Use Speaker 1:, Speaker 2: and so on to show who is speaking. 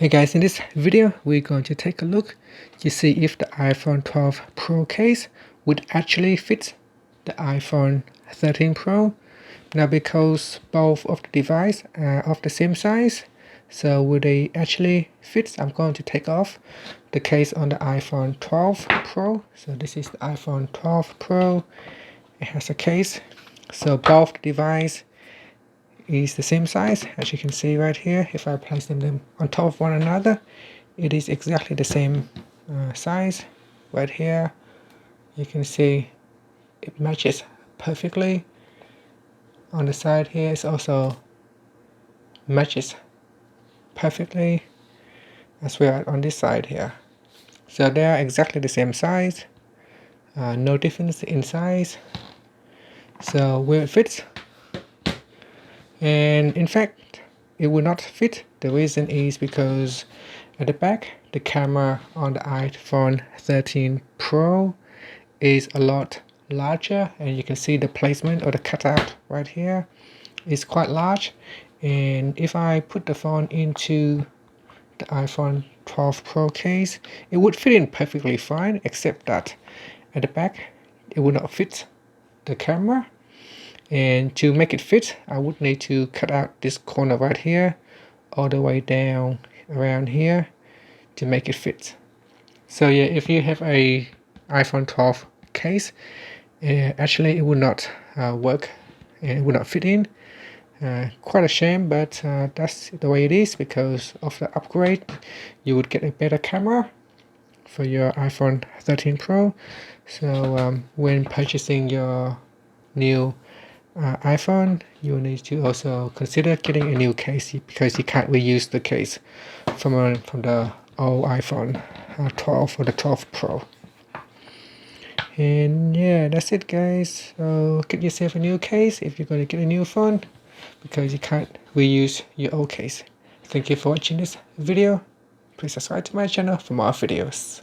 Speaker 1: Hey guys, in this video we're going to take a look to see if the iPhone 12 Pro case would actually fit the iPhone 13 Pro. Now because both of the devices are of the same size, so will they actually fit? I'm going to take off the case on the iPhone 12 Pro. So this is the iPhone 12 Pro. It has a case, so both devices is the same size, as you can see right here. If I place them on top of one another, it is exactly the same size. Right here you can see it matches perfectly. On the side here it also matches perfectly as well on this side here. So they are exactly the same size, no difference in size. So will it fit? And in fact it will not fit. The reason is because at the back the camera on the iPhone 13 Pro is a lot larger, and you can see the placement or the cutout right here is quite large. And if I put the phone into the iPhone 12 Pro case, it would fit in perfectly fine, except that at the back it would not fit the camera. And to make it fit, I would need to cut out this corner right here all the way down around here to make it fit. So yeah, if you have a iPhone 12 case, actually it would not work and it would not fit in. Quite a shame, but that's the way it is. Because of the upgrade, you would get a better camera for your iPhone 13 Pro. So when purchasing your new iPhone, you need to also consider getting a new case, because you can't reuse the case from the old iPhone 12 or the 12 Pro. And yeah, that's it guys. So get yourself a new case if you're going to get a new phone, because you can't reuse your old case. Thank you for watching this video. Please subscribe to my channel for more videos.